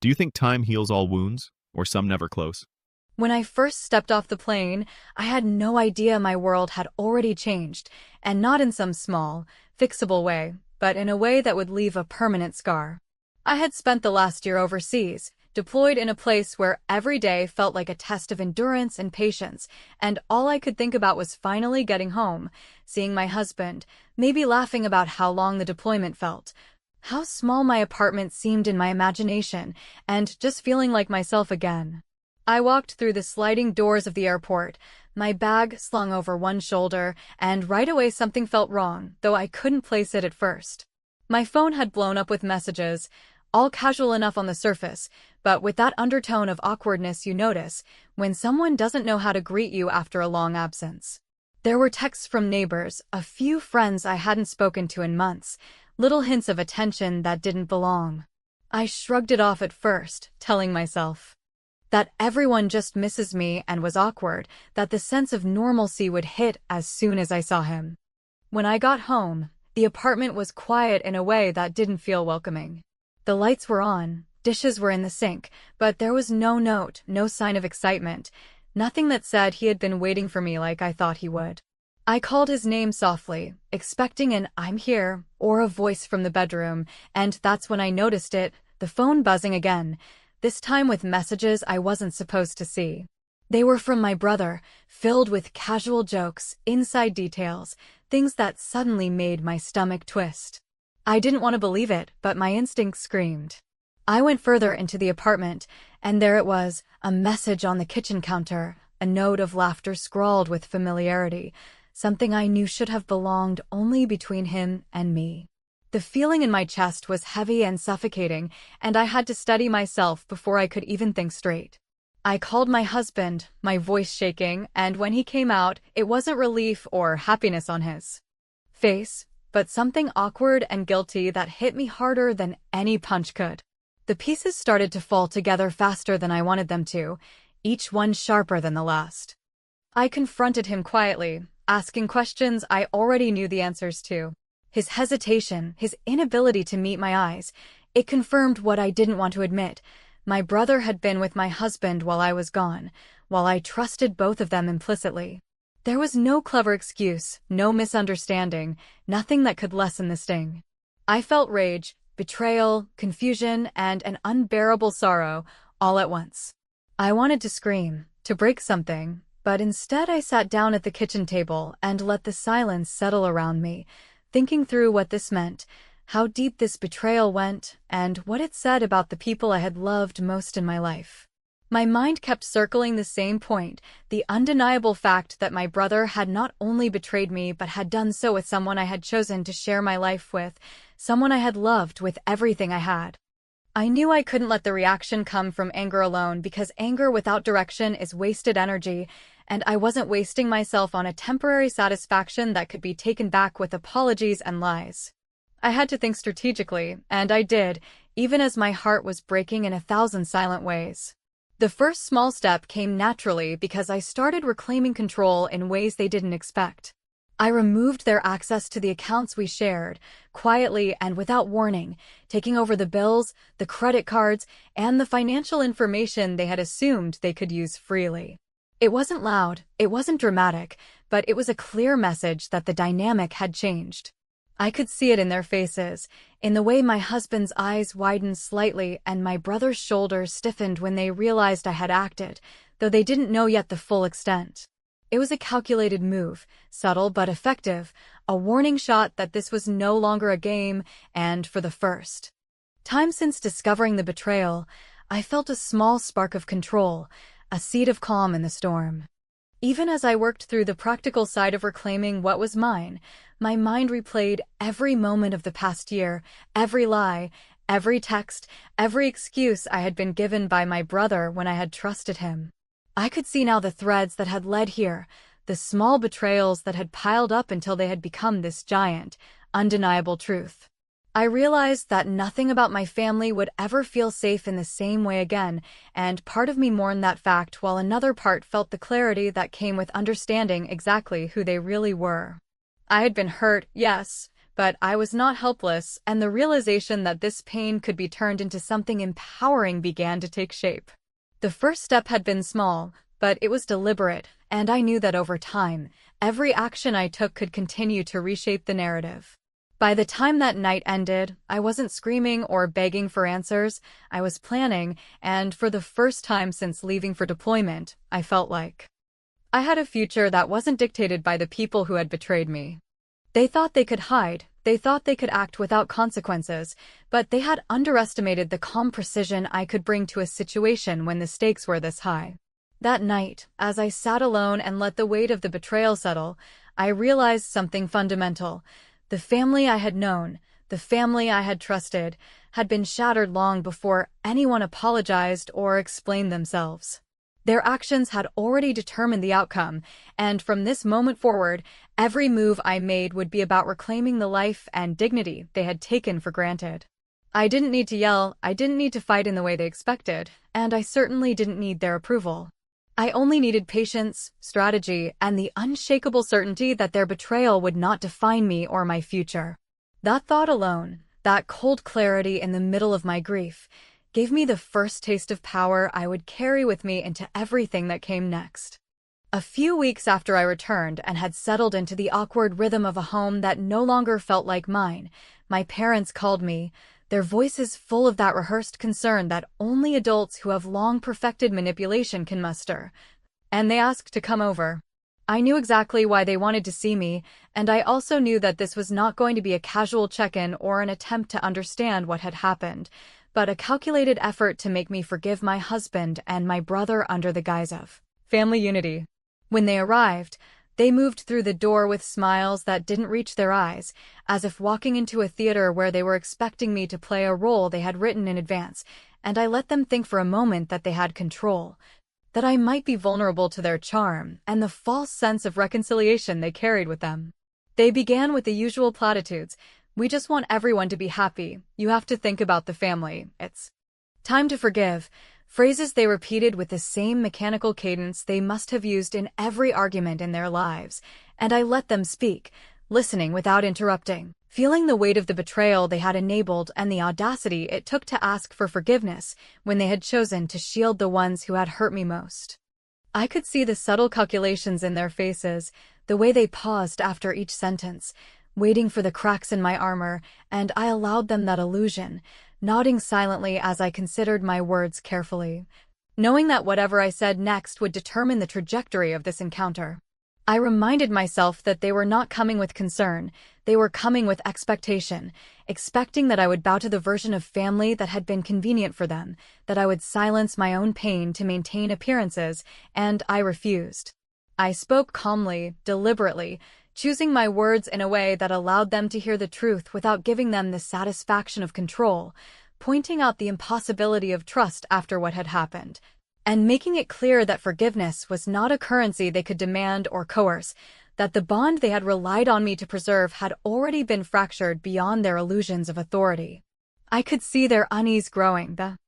Do you think time heals all wounds, or some never close? When I first stepped off the plane, I had no idea my world had already changed, and not in some small, fixable way, but in a way that would leave a permanent scar. I had spent the last year overseas, deployed in a place where every day felt like a test of endurance and patience, and all I could think about was finally getting home, seeing my husband, maybe laughing about how long the deployment felt, how small my apartment seemed in my imagination, and just feeling like myself again. I walked through the sliding doors of the airport, my bag slung over one shoulder, and right away something felt wrong, though I couldn't place it at first. My phone had blown up with messages, all casual enough on the surface, but with that undertone of awkwardness you notice when someone doesn't know how to greet you after a long absence. There were texts from neighbors, a few friends I hadn't spoken to in months, little hints of attention that didn't belong. I shrugged it off at first, telling myself that everyone just misses me and was awkward, that the sense of normalcy would hit as soon as I saw him. When I got home, the apartment was quiet in a way that didn't feel welcoming. The lights were on, dishes were in the sink, but there was no note, no sign of excitement, nothing that said he had been waiting for me like I thought he would. I called his name softly, expecting an "I'm here" or a voice from the bedroom, and that's when I noticed it, the phone buzzing again, this time with messages I wasn't supposed to see. They were from my brother, filled with casual jokes, inside details, things that suddenly made my stomach twist. I didn't want to believe it, but my instinct screamed. I went further into the apartment, and there it was, a message on the kitchen counter, a note of laughter scrawled with familiarity, something I knew should have belonged only between him and me. The feeling in my chest was heavy and suffocating, and I had to steady myself before I could even think straight. I called my husband, my voice shaking, and when he came out, it wasn't relief or happiness on his face, but something awkward and guilty that hit me harder than any punch could. The pieces started to fall together faster than I wanted them to, each one sharper than the last. I confronted him quietly, asking questions I already knew the answers to. His hesitation, his inability to meet my eyes, it confirmed what I didn't want to admit. My brother had been with my husband while I was gone, while I trusted both of them implicitly. There was no clever excuse, no misunderstanding, nothing that could lessen the sting. I felt rage, betrayal, confusion, and an unbearable sorrow, all at once. I wanted to scream, to break something, but instead I sat down at the kitchen table and let the silence settle around me, thinking through what this meant, how deep this betrayal went, and what it said about the people I had loved most in my life. My mind kept circling the same point, the undeniable fact that my brother had not only betrayed me but had done so with someone I had chosen to share my life with, someone I had loved with everything I had. I knew I couldn't let the reaction come from anger alone because anger without direction is wasted energy, and I wasn't wasting myself on a temporary satisfaction that could be taken back with apologies and lies. I had to think strategically, and I did, even as my heart was breaking in 1,000 silent ways. The first small step came naturally because I started reclaiming control in ways they didn't expect. I removed their access to the accounts we shared, quietly and without warning, taking over the bills, the credit cards, and the financial information they had assumed they could use freely. It wasn't loud, it wasn't dramatic, but it was a clear message that the dynamic had changed. I could see it in their faces, in the way my husband's eyes widened slightly and my brother's shoulders stiffened when they realized I had acted, though they didn't know yet the full extent. It was a calculated move, subtle but effective, a warning shot that this was no longer a game, and for the first time since discovering the betrayal, I felt a small spark of control, a seed of calm in the storm. Even as I worked through the practical side of reclaiming what was mine, my mind replayed every moment of the past year, every lie, every text, every excuse I had been given by my brother when I had trusted him. I could see now the threads that had led here, the small betrayals that had piled up until they had become this giant, undeniable truth. I realized that nothing about my family would ever feel safe in the same way again, and part of me mourned that fact while another part felt the clarity that came with understanding exactly who they really were. I had been hurt, yes, But I was not helpless, and the realization that this pain could be turned into something empowering began to take shape. The first step had been small, but it was deliberate, and I knew that over time, every action I took could continue to reshape the narrative. By the time that night ended, I wasn't screaming or begging for answers. I was planning, and for the first time since leaving for deployment, I felt like I had a future that wasn't dictated by the people who had betrayed me. They thought they could hide, they thought they could act without consequences, but they had underestimated the calm precision I could bring to a situation when the stakes were this high. That night, as I sat alone and let the weight of the betrayal settle, I realized something fundamental. The family I had known, the family I had trusted, had been shattered long before anyone apologized or explained themselves. Their actions had already determined the outcome, and from this moment forward, every move I made would be about reclaiming the life and dignity they had taken for granted. I didn't need to yell, I didn't need to fight in the way they expected, and I certainly didn't need their approval. I only needed patience, strategy, and the unshakable certainty that their betrayal would not define me or my future. That thought alone, that cold clarity in the middle of my grief, gave me the first taste of power I would carry with me into everything that came next. A few weeks after I returned and had settled into the awkward rhythm of a home that no longer felt like mine, my parents called me, their voices full of that rehearsed concern that only adults who have long perfected manipulation can muster. And they asked to come over. I knew exactly why they wanted to see me, and I also knew that this was not going to be a casual check-in or an attempt to understand what had happened, but a calculated effort to make me forgive my husband and my brother under the guise of family unity. When they arrived, they moved through the door with smiles that didn't reach their eyes, as if walking into a theater where they were expecting me to play a role they had written in advance, and I let them think for a moment that they had control, that I might be vulnerable to their charm and the false sense of reconciliation they carried with them. They began with the usual platitudes. We just want everyone to be happy. You have to think about the family. It's time to forgive. Phrases they repeated with the same mechanical cadence they must have used in every argument in their lives. And I let them speak, listening without interrupting, feeling the weight of the betrayal they had enabled and the audacity it took to ask for forgiveness when they had chosen to shield the ones who had hurt me most. I could see the subtle calculations in their faces, the way they paused after each sentence, waiting for the cracks in my armor, and I allowed them that illusion, nodding silently as I considered my words carefully, knowing that whatever I said next would determine the trajectory of this encounter. I reminded myself that they were not coming with concern, they were coming with expectation, expecting that I would bow to the version of family that had been convenient for them, that I would silence my own pain to maintain appearances, and I refused. I spoke calmly, deliberately, choosing my words in a way that allowed them to hear the truth without giving them the satisfaction of control, pointing out the impossibility of trust after what had happened, and making it clear that forgiveness was not a currency they could demand or coerce, that the bond they had relied on me to preserve had already been fractured beyond their illusions of authority. I could see their unease growing, the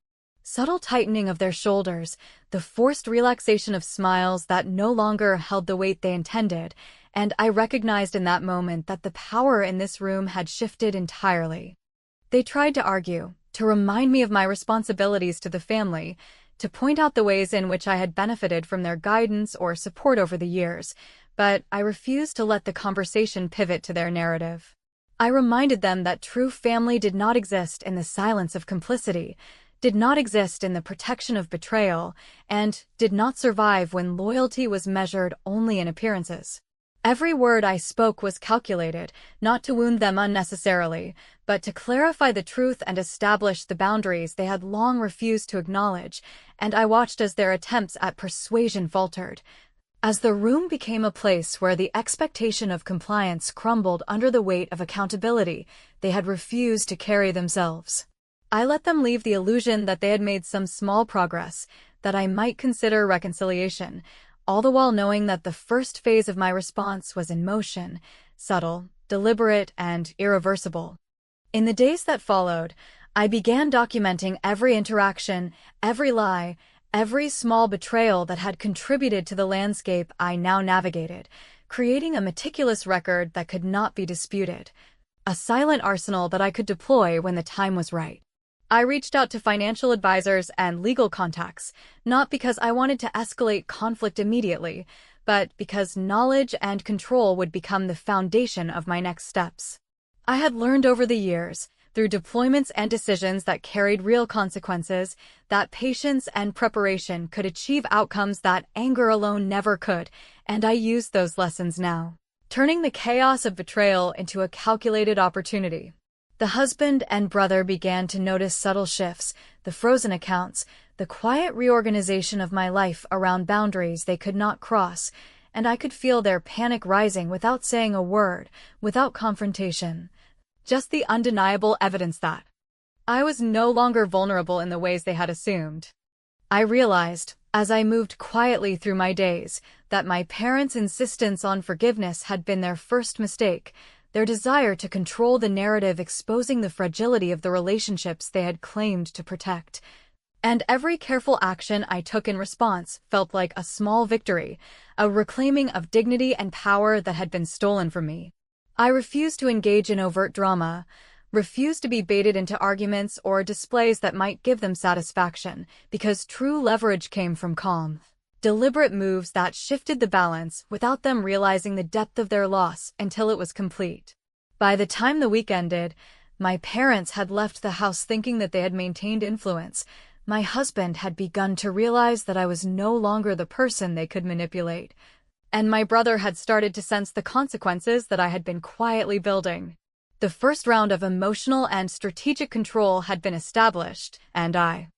subtle tightening of their shoulders, the forced relaxation of smiles that no longer held the weight they intended, and I recognized in that moment that the power in this room had shifted entirely. They tried to argue, to remind me of my responsibilities to the family, to point out the ways in which I had benefited from their guidance or support over the years, but I refused to let the conversation pivot to their narrative. I reminded them that true family did not exist in the silence of complicity, did not exist in the protection of betrayal, and did not survive when loyalty was measured only in appearances. Every word I spoke was calculated, not to wound them unnecessarily, but to clarify the truth and establish the boundaries they had long refused to acknowledge, and I watched as their attempts at persuasion faltered, as the room became a place where the expectation of compliance crumbled under the weight of accountability they had refused to carry themselves. I let them leave the illusion that they had made some small progress, that I might consider reconciliation, all the while knowing that the first phase of my response was in motion, subtle, deliberate, and irreversible. In the days that followed, I began documenting every interaction, every lie, every small betrayal that had contributed to the landscape I now navigated, creating a meticulous record that could not be disputed. a silent arsenal that I could deploy when the time was right. I reached out to financial advisors and legal contacts, not because I wanted to escalate conflict immediately, but because knowledge and control would become the foundation of my next steps. I had learned over the years, through deployments and decisions that carried real consequences, that patience and preparation could achieve outcomes that anger alone never could, and I used those lessons now, turning the chaos of betrayal into a calculated opportunity. The husband and brother began to notice subtle shifts, the frozen accounts, the quiet reorganization of my life around boundaries they could not cross, and I could feel their panic rising without saying a word, without confrontation. Just the undeniable evidence that I was no longer vulnerable in the ways they had assumed. I realized, as I moved quietly through my days, that my parents' insistence on forgiveness had been their first mistake, their desire to control the narrative exposing the fragility of the relationships they had claimed to protect. And every careful action I took in response felt like a small victory, a reclaiming of dignity and power that had been stolen from me. I refused to engage in overt drama, refused to be baited into arguments or displays that might give them satisfaction, because true leverage came from calm, deliberate moves that shifted the balance without them realizing the depth of their loss until it was complete. By the time the week ended, my parents had left the house thinking that they had maintained influence. My husband had begun to realize that I was no longer the person they could manipulate, and my brother had started to sense the consequences that I had been quietly building. The first round of emotional and strategic control had been established, and I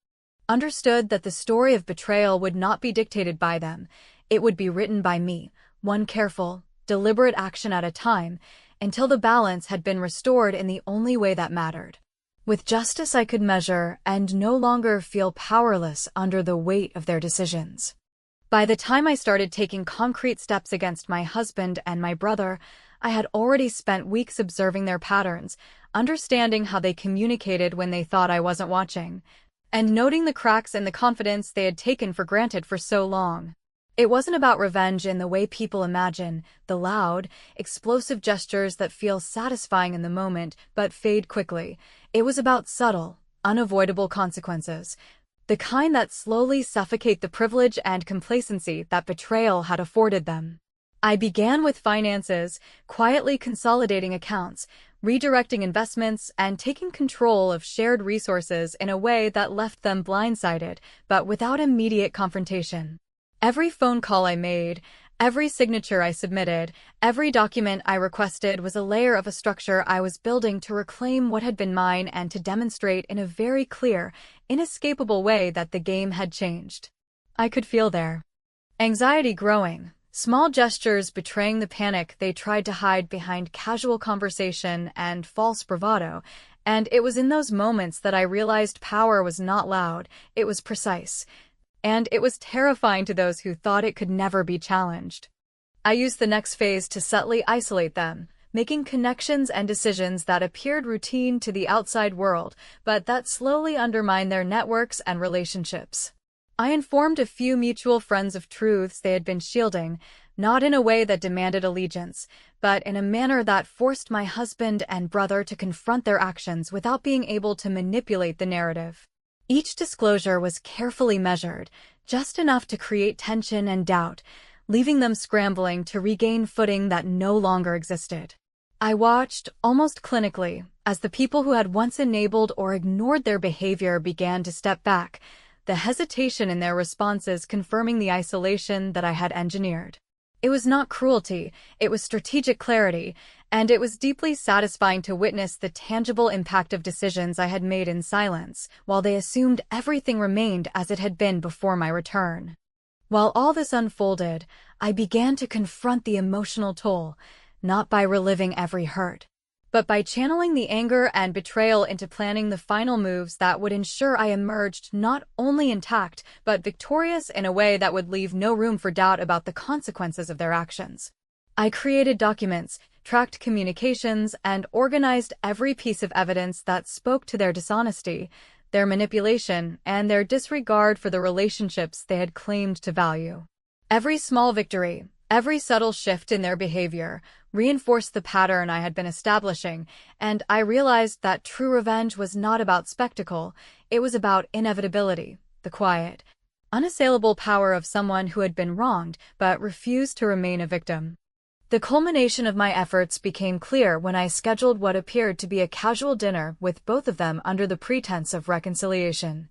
understood that the story of betrayal would not be dictated by them. It would be written by me, one careful, deliberate action at a time, until the balance had been restored in the only way that mattered. With justice I could measure and no longer feel powerless under the weight of their decisions. By the time I started taking concrete steps against my husband and my brother, I had already spent weeks observing their patterns, understanding how they communicated when they thought I wasn't watching, and noting the cracks in the confidence they had taken for granted for so long. It wasn't about revenge in the way people imagine, the loud, explosive gestures that feel satisfying in the moment but fade quickly. It was about subtle, unavoidable consequences, the kind that slowly suffocate the privilege and complacency that betrayal had afforded them. I began with finances, quietly consolidating accounts, redirecting investments, and taking control of shared resources in a way that left them blindsided, but without immediate confrontation. Every phone call I made, every signature I submitted, every document I requested was a layer of a structure I was building to reclaim what had been mine and to demonstrate in a very clear, inescapable way that the game had changed. I could feel their anxiety growing, small gestures betraying the panic they tried to hide behind casual conversation and false bravado, and it was in those moments that I realized power was not loud, it was precise. And it was terrifying to those who thought it could never be challenged. I used the next phase to subtly isolate them, making connections and decisions that appeared routine to the outside world, but that slowly undermined their networks and relationships. I informed a few mutual friends of truths they had been shielding, not in a way that demanded allegiance, but in a manner that forced my husband and brother to confront their actions without being able to manipulate the narrative. Each disclosure was carefully measured, just enough to create tension and doubt, leaving them scrambling to regain footing that no longer existed. I watched, almost clinically, as the people who had once enabled or ignored their behavior began to step back, the hesitation in their responses confirming the isolation that I had engineered. It was not cruelty, it was strategic clarity, and it was deeply satisfying to witness the tangible impact of decisions I had made in silence, while they assumed everything remained as it had been before my return. While all this unfolded, I began to confront the emotional toll, not by reliving every hurt, but by channeling the anger and betrayal into planning the final moves that would ensure I emerged not only intact, but victorious in a way that would leave no room for doubt about the consequences of their actions. I created documents, tracked communications, and organized every piece of evidence that spoke to their dishonesty, their manipulation, and their disregard for the relationships they had claimed to value. Every small victory, Every subtle shift in their behavior reinforced the pattern I had been establishing, and I realized that true revenge was not about spectacle, it was about inevitability, the quiet, unassailable power of someone who had been wronged but refused to remain a victim. The culmination of my efforts became clear when I scheduled what appeared to be a casual dinner with both of them under the pretense of reconciliation.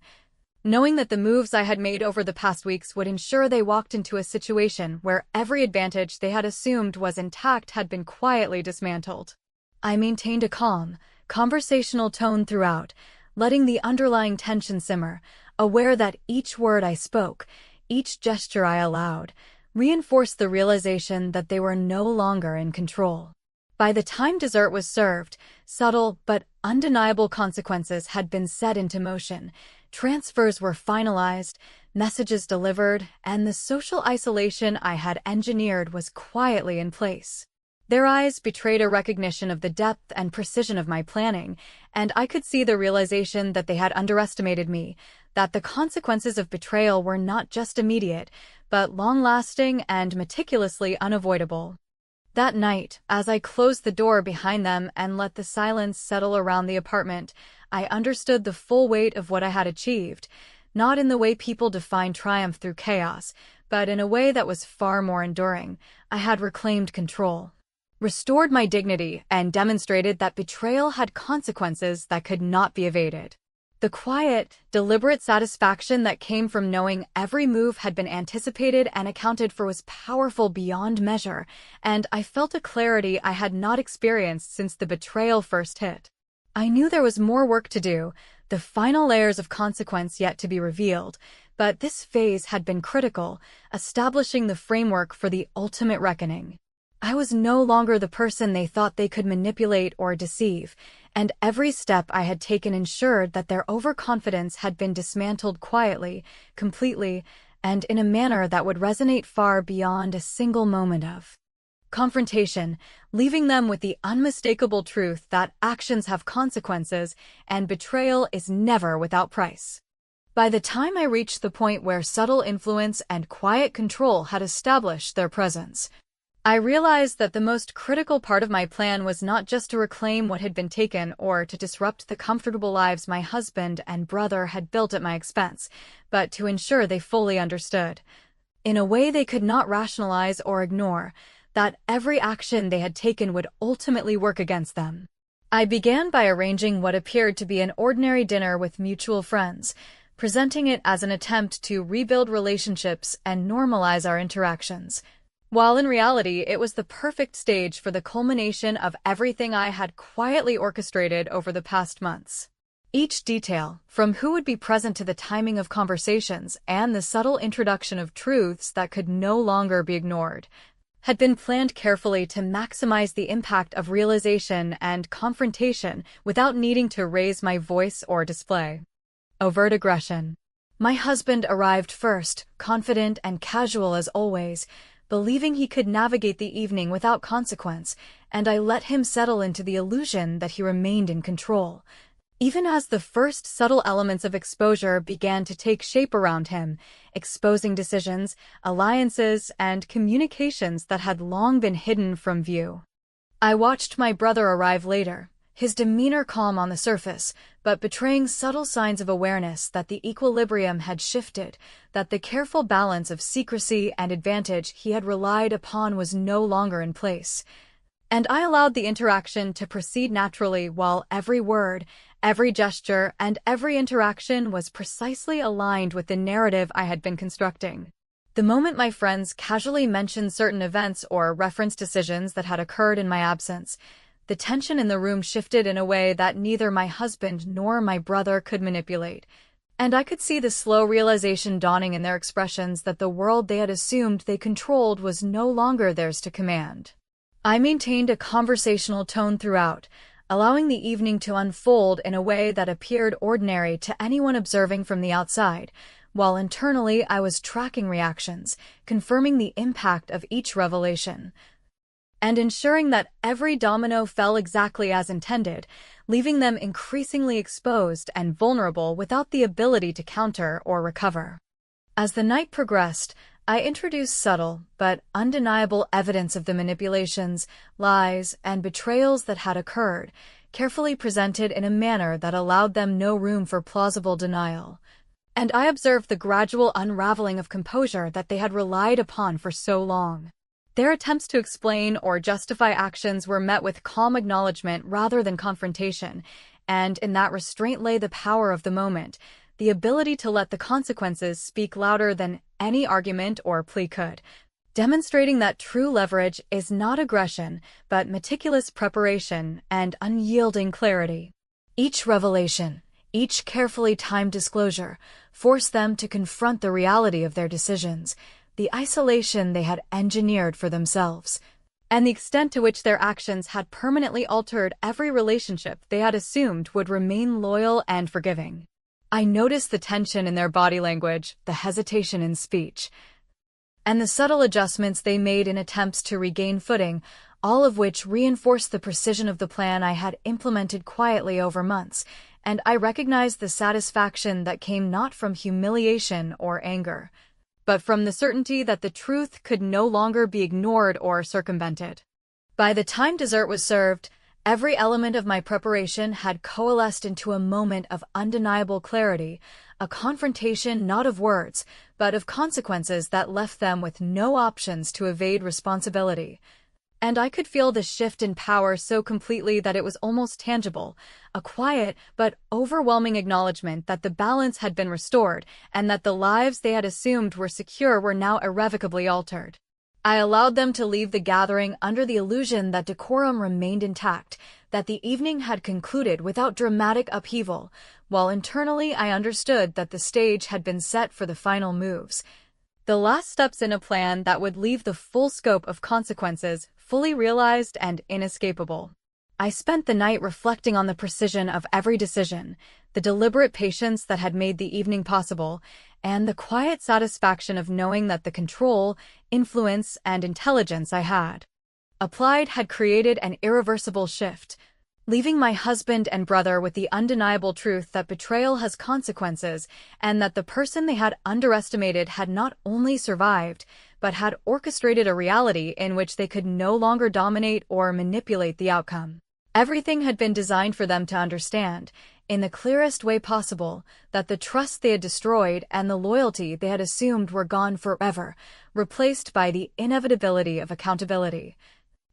Knowing that the moves I had made over the past weeks would ensure they walked into a situation where every advantage they had assumed was intact had been quietly dismantled. I maintained a calm, conversational tone throughout, letting the underlying tension simmer, aware that each word I spoke, each gesture I allowed, reinforced the realization that they were no longer in control. By the time dessert was served, subtle but undeniable consequences had been set into motion. Transfers were finalized, messages delivered, and the social isolation I had engineered was quietly in place. Their eyes betrayed a recognition of the depth and precision of my planning, and I could see the realization that they had underestimated me, that the consequences of betrayal were not just immediate, but long-lasting and meticulously unavoidable. That night, as I closed the door behind them and let the silence settle around the apartment, I understood the full weight of what I had achieved, not in the way people define triumph through chaos, but in a way that was far more enduring. I had reclaimed control, restored my dignity, and demonstrated that betrayal had consequences that could not be evaded. The quiet, deliberate satisfaction that came from knowing every move had been anticipated and accounted for was powerful beyond measure, and I felt a clarity I had not experienced since the betrayal first hit. I knew there was more work to do, the final layers of consequence yet to be revealed, but this phase had been critical, establishing the framework for the ultimate reckoning. I was no longer the person they thought they could manipulate or deceive, and every step I had taken ensured that their overconfidence had been dismantled quietly, completely, and in a manner that would resonate far beyond a single moment of confrontation, leaving them with the unmistakable truth that actions have consequences and betrayal is never without price. By the time I reached the point where subtle influence and quiet control had established their presence, I realized that the most critical part of my plan was not just to reclaim what had been taken or to disrupt the comfortable lives my husband and brother had built at my expense, but to ensure they fully understood, in a way they could not rationalize or ignore, that every action they had taken would ultimately work against them. I began by arranging what appeared to be an ordinary dinner with mutual friends, presenting it as an attempt to rebuild relationships and normalize our interactions, while in reality it was the perfect stage for the culmination of everything I had quietly orchestrated over the past months. Each detail, from who would be present to the timing of conversations and the subtle introduction of truths that could no longer be ignored, had been planned carefully to maximize the impact of realization and confrontation without needing to raise my voice or display overt aggression. My husband arrived first, confident and casual as always, believing he could navigate the evening without consequence, and I let him settle into the illusion that he remained in control. Even as the first subtle elements of exposure began to take shape around him, exposing decisions, alliances, and communications that had long been hidden from view, I watched my brother arrive later, his demeanor calm on the surface, but betraying subtle signs of awareness that the equilibrium had shifted, that the careful balance of secrecy and advantage he had relied upon was no longer in place. And I allowed the interaction to proceed naturally while every word, every gesture, and every interaction was precisely aligned with the narrative I had been constructing. The moment my friends casually mentioned certain events or referenced decisions that had occurred in my absence, the tension in the room shifted in a way that neither my husband nor my brother could manipulate, and I could see the slow realization dawning in their expressions that the world they had assumed they controlled was no longer theirs to command. I maintained a conversational tone throughout, allowing the evening to unfold in a way that appeared ordinary to anyone observing from the outside, while internally I was tracking reactions, confirming the impact of each revelation, and ensuring that every domino fell exactly as intended, leaving them increasingly exposed and vulnerable without the ability to counter or recover. As the night progressed, I introduced subtle but undeniable evidence of the manipulations, lies, and betrayals that had occurred, carefully presented in a manner that allowed them no room for plausible denial. And I observed the gradual unraveling of composure that they had relied upon for so long. Their attempts to explain or justify actions were met with calm acknowledgement rather than confrontation, and in that restraint lay the power of the moment, the ability to let the consequences speak louder than any argument or plea could, demonstrating that true leverage is not aggression, but meticulous preparation and unyielding clarity. Each revelation, each carefully timed disclosure, forced them to confront the reality of their decisions, the isolation they had engineered for themselves, and the extent to which their actions had permanently altered every relationship they had assumed would remain loyal and forgiving. I noticed the tension in their body language, the hesitation in speech, and the subtle adjustments they made in attempts to regain footing, all of which reinforced the precision of the plan I had implemented quietly over months, and I recognized the satisfaction that came not from humiliation or anger, but from the certainty that the truth could no longer be ignored or circumvented. By the time dessert was served, every element of my preparation had coalesced into a moment of undeniable clarity, a confrontation not of words, but of consequences that left them with no options to evade responsibility. And I could feel the shift in power so completely that it was almost tangible, a quiet but overwhelming acknowledgement that the balance had been restored and that the lives they had assumed were secure were now irrevocably altered. I allowed them to leave the gathering under the illusion that decorum remained intact, that the evening had concluded without dramatic upheaval, while internally I understood that the stage had been set for the final moves, the last steps in a plan that would leave the full scope of consequences fully realized and inescapable. I spent the night reflecting on the precision of every decision, the deliberate patience that had made the evening possible, and the quiet satisfaction of knowing that the control, influence, and intelligence I had applied had created an irreversible shift, leaving my husband and brother with the undeniable truth that betrayal has consequences and that the person they had underestimated had not only survived, but had orchestrated a reality in which they could no longer dominate or manipulate the outcome. Everything had been designed for them to understand, in the clearest way possible, that the trust they had destroyed and the loyalty they had assumed were gone forever, replaced by the inevitability of accountability.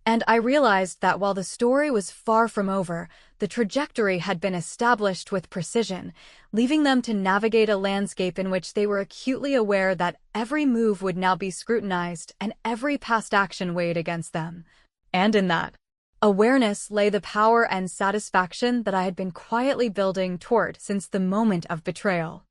And I realized that while the story was far from over, the trajectory had been established with precision, leaving them to navigate a landscape in which they were acutely aware that every move would now be scrutinized and every past action weighed against them. And in that awareness lay the power and satisfaction that I had been quietly building toward since the moment of betrayal.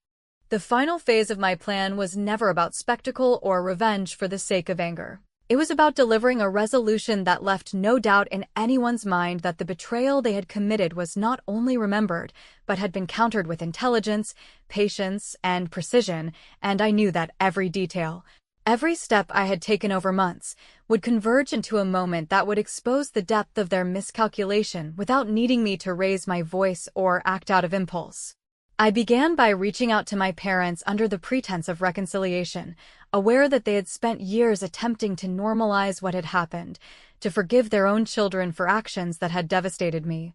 The final phase of my plan was never about spectacle or revenge for the sake of anger. It was about delivering a resolution that left no doubt in anyone's mind that the betrayal they had committed was not only remembered, but had been countered with intelligence, patience, and precision, and I knew that every detail, every step I had taken over months, would converge into a moment that would expose the depth of their miscalculation without needing me to raise my voice or act out of impulse. I began by reaching out to my parents under the pretense of reconciliation, aware that they had spent years attempting to normalize what had happened, to forgive their own children for actions that had devastated me.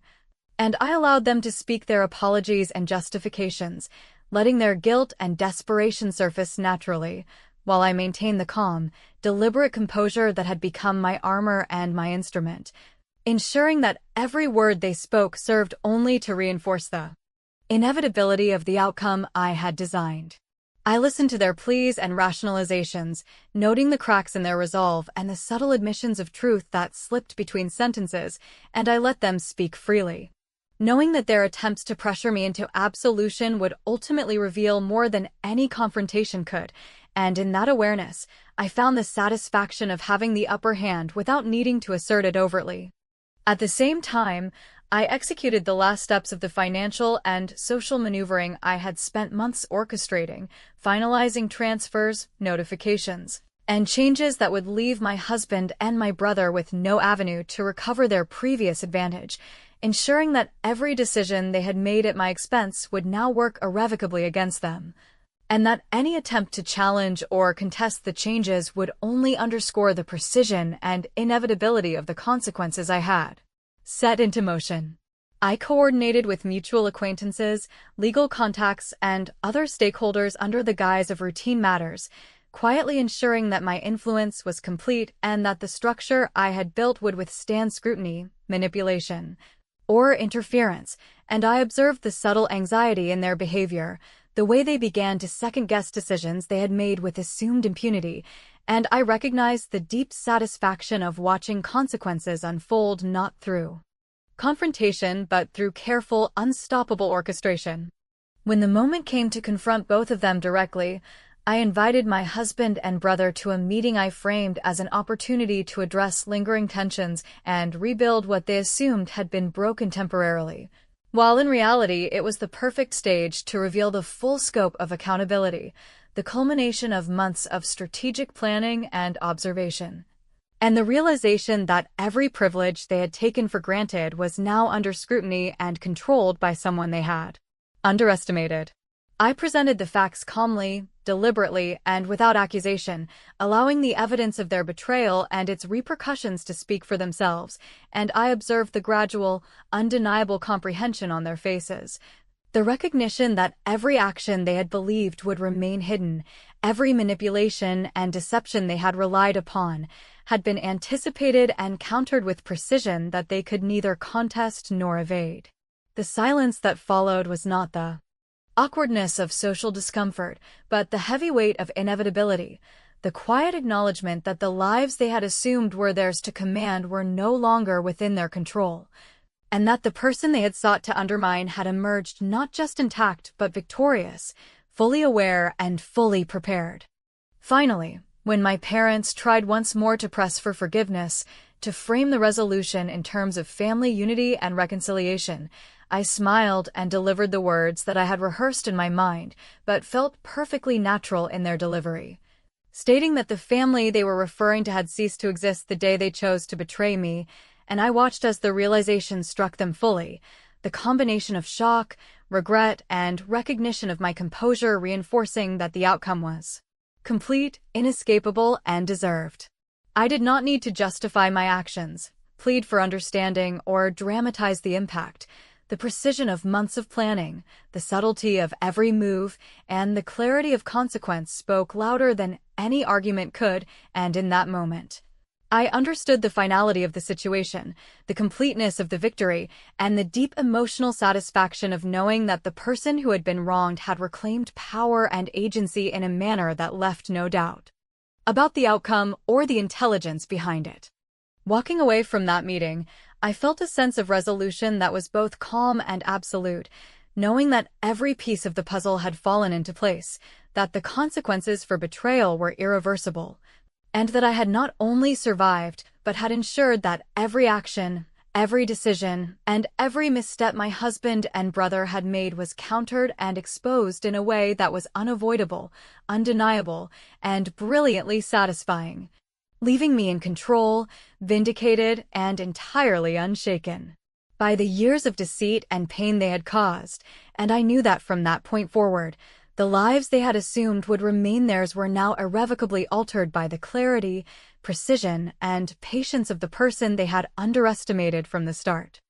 And I allowed them to speak their apologies and justifications, letting their guilt and desperation surface naturally, while I maintained the calm, deliberate composure that had become my armor and my instrument, ensuring that every word they spoke served only to reinforce the inevitability of the outcome I had designed. I listened to their pleas and rationalizations, noting the cracks in their resolve and the subtle admissions of truth that slipped between sentences, and I let them speak freely, knowing that their attempts to pressure me into absolution would ultimately reveal more than any confrontation could, and in that awareness, I found the satisfaction of having the upper hand without needing to assert it overtly. At the same time, I executed the last steps of the financial and social maneuvering I had spent months orchestrating, finalizing transfers, notifications, and changes that would leave my husband and my brother with no avenue to recover their previous advantage, ensuring that every decision they had made at my expense would now work irrevocably against them. and that any attempt to challenge or contest the changes would only underscore the precision and inevitability of the consequences I had set into motion. I coordinated with mutual acquaintances, legal contacts, and other stakeholders under the guise of routine matters, quietly ensuring that my influence was complete and that the structure I had built would withstand scrutiny, manipulation, or interference, and I observed the subtle anxiety in their behavior, the way they began to second-guess decisions they had made with assumed impunity, and I recognized the deep satisfaction of watching consequences unfold not through confrontation but through careful, unstoppable orchestration. When the moment came to confront both of them directly, I invited my husband and brother to a meeting I framed as an opportunity to address lingering tensions and rebuild what they assumed had been broken temporarily, while in reality it was the perfect stage to reveal the full scope of accountability, the culmination of months of strategic planning and observation, and the realization that every privilege they had taken for granted was now under scrutiny and controlled by someone they had underestimated. I presented the facts calmly, deliberately, and without accusation, allowing the evidence of their betrayal and its repercussions to speak for themselves, and I observed the gradual, undeniable comprehension on their faces. The recognition that every action they had believed would remain hidden, every manipulation and deception they had relied upon, had been anticipated and countered with precision that they could neither contest nor evade. The silence that followed was not the awkwardness of social discomfort, but the heavy weight of inevitability, the quiet acknowledgement that the lives they had assumed were theirs to command were no longer within their control, and that the person they had sought to undermine had emerged not just intact but victorious, fully aware and fully prepared. Finally, when my parents tried once more to press for forgiveness, to frame the resolution in terms of family unity and reconciliation, I smiled and delivered the words that I had rehearsed in my mind, but felt perfectly natural in their delivery, stating that the family they were referring to had ceased to exist the day they chose to betray me, and I watched as the realization struck them fully, the combination of shock, regret, and recognition of my composure reinforcing that the outcome was complete, inescapable, and deserved. I did not need to justify my actions, plead for understanding, or dramatize the impact. The precision of months of planning, the subtlety of every move, and the clarity of consequence spoke louder than any argument could, and in that moment, I understood the finality of the situation, the completeness of the victory, and the deep emotional satisfaction of knowing that the person who had been wronged had reclaimed power and agency in a manner that left no doubt about the outcome or the intelligence behind it. Walking away from that meeting, I felt a sense of resolution that was both calm and absolute, knowing that every piece of the puzzle had fallen into place, that the consequences for betrayal were irreversible, and that I had not only survived, but had ensured that every action, every decision, and every misstep my husband and brother had made was countered and exposed in a way that was unavoidable, undeniable, and brilliantly satisfying, leaving me in control, vindicated, and entirely unshaken by the years of deceit and pain they had caused, and I knew that from that point forward, the lives they had assumed would remain theirs were now irrevocably altered by the clarity, precision, and patience of the person they had underestimated from the start.